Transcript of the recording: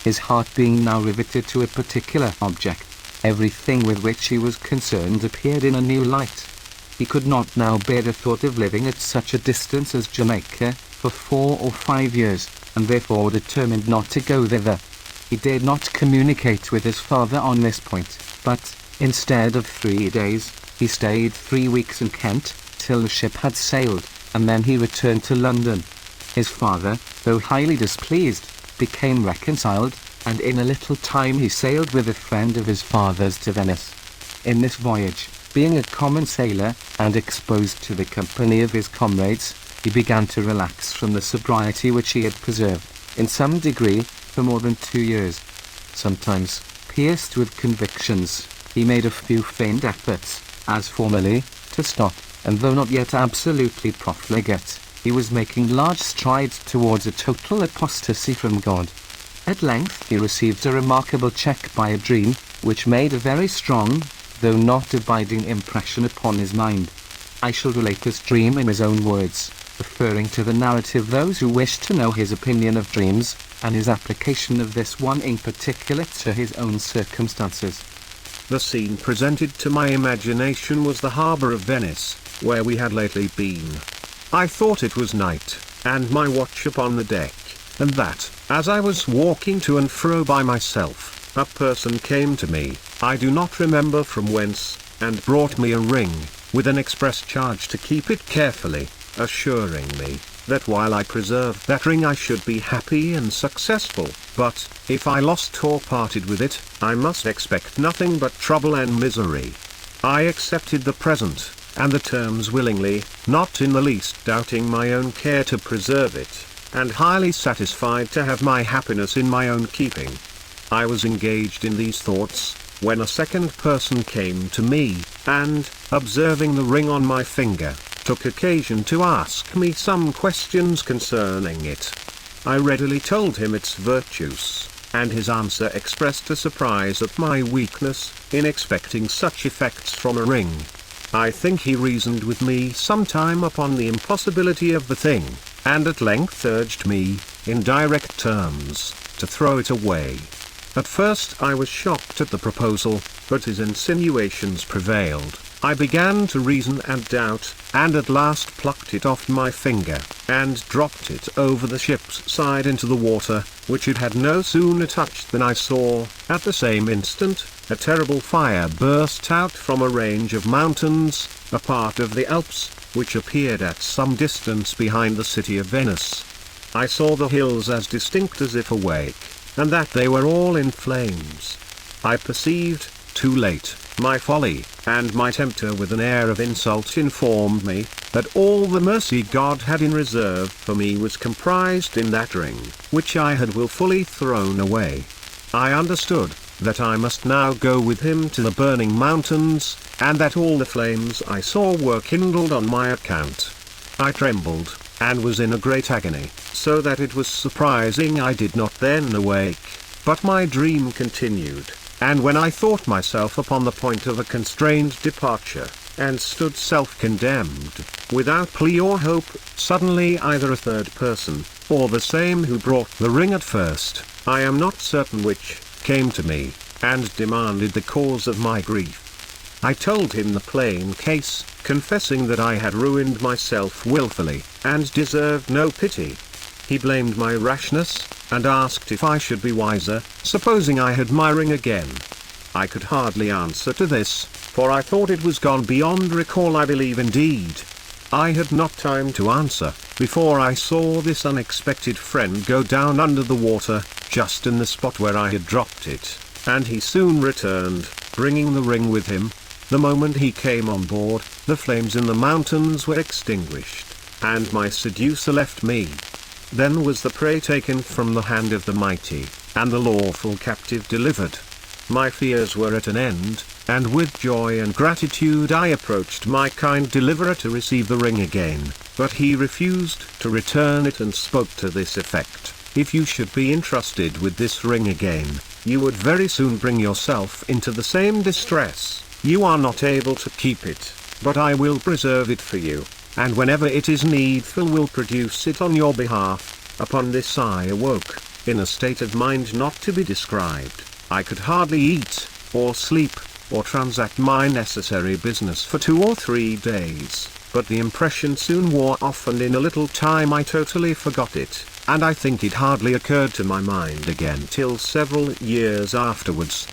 his heart being now riveted to a particular object. Everything with which he was concerned appeared in a new light. He could not now bear the thought of living at such a distance as Jamaica for 4 or 5 years, and therefore determined not to go thither. He dared not communicate with his father on this point, but, instead of 3 days, he stayed 3 weeks in Kent, till the ship had sailed, and then he returned to London. His father, though highly displeased, became reconciled, and in a little time he sailed with a friend of his father's to Venice. In this voyage, being a common sailor, and exposed to the company of his comrades, he began to relax from the sobriety which he had preserved, in some degree, for more than 2 years. Sometimes, pierced with convictions, he made a few feigned efforts, as formerly, to stop, and though not yet absolutely profligate, he was making large strides towards a total apostasy from God. At length he received a remarkable check by a dream, which made a very strong, though not abiding impression upon his mind. I shall relate this dream in his own words, referring to the narrative those who wish to know his opinion of dreams, and his application of this one in particular to his own circumstances. The scene presented to my imagination was the harbour of Venice, where we had lately been. I thought it was night, and my watch upon the deck, and that, as I was walking to and fro by myself, a person came to me, I do not remember from whence, and brought me a ring, with an express charge to keep it carefully, assuring me that while I preserved that ring I should be happy and successful, but, if I lost or parted with it, I must expect nothing but trouble and misery. I accepted the present, and the terms willingly, not in the least doubting my own care to preserve it, and highly satisfied to have my happiness in my own keeping. I was engaged in these thoughts, when a second person came to me, and, observing the ring on my finger, took occasion to ask me some questions concerning it. I readily told him its virtues, and his answer expressed a surprise at my weakness, in expecting such effects from a ring. I think he reasoned with me some time upon the impossibility of the thing, and at length urged me, in direct terms, to throw it away. At first I was shocked at the proposal, but his insinuations prevailed. I began to reason and doubt, and at last plucked it off my finger, and dropped it over the ship's side into the water, which it had no sooner touched than I saw, at the same instant, a terrible fire burst out from a range of mountains, a part of the Alps, which appeared at some distance behind the city of Venice. I saw the hills as distinct as if awake, and that they were all in flames. I perceived, too late, my folly, and my tempter with an air of insult informed me, that all the mercy God had in reserve for me was comprised in that ring, which I had wilfully thrown away. I understood, that I must now go with him to the burning mountains, and that all the flames I saw were kindled on my account. I trembled, and was in a great agony, so that it was surprising I did not then awake, but my dream continued. And when I thought myself upon the point of a constrained departure, and stood self-condemned, without plea or hope, suddenly either a third person, or the same who brought the ring at first, I am not certain which, came to me, and demanded the cause of my grief. I told him the plain case, confessing that I had ruined myself wilfully, and deserved no pity. He blamed my rashness, and asked if I should be wiser, supposing I had my ring again. I could hardly answer to this, for I thought it was gone beyond recall. I believe indeed, I had not time to answer, before I saw this unexpected friend go down under the water, just in the spot where I had dropped it, and he soon returned, bringing the ring with him. The moment he came on board, the flames in the mountains were extinguished, and my seducer left me. Then was the prey taken from the hand of the mighty, and the lawful captive delivered. My fears were at an end, and with joy and gratitude I approached my kind deliverer to receive the ring again, but he refused to return it and spoke to this effect: if you should be entrusted with this ring again, you would very soon bring yourself into the same distress. You are not able to keep it, but I will preserve it for you, and whenever it is needful will produce it on your behalf. Upon this I awoke, in a state of mind not to be described. I could hardly eat, or sleep, or transact my necessary business for 2 or 3 days, but the impression soon wore off, and in a little time I totally forgot it, and I think it hardly occurred to my mind again till several years afterwards.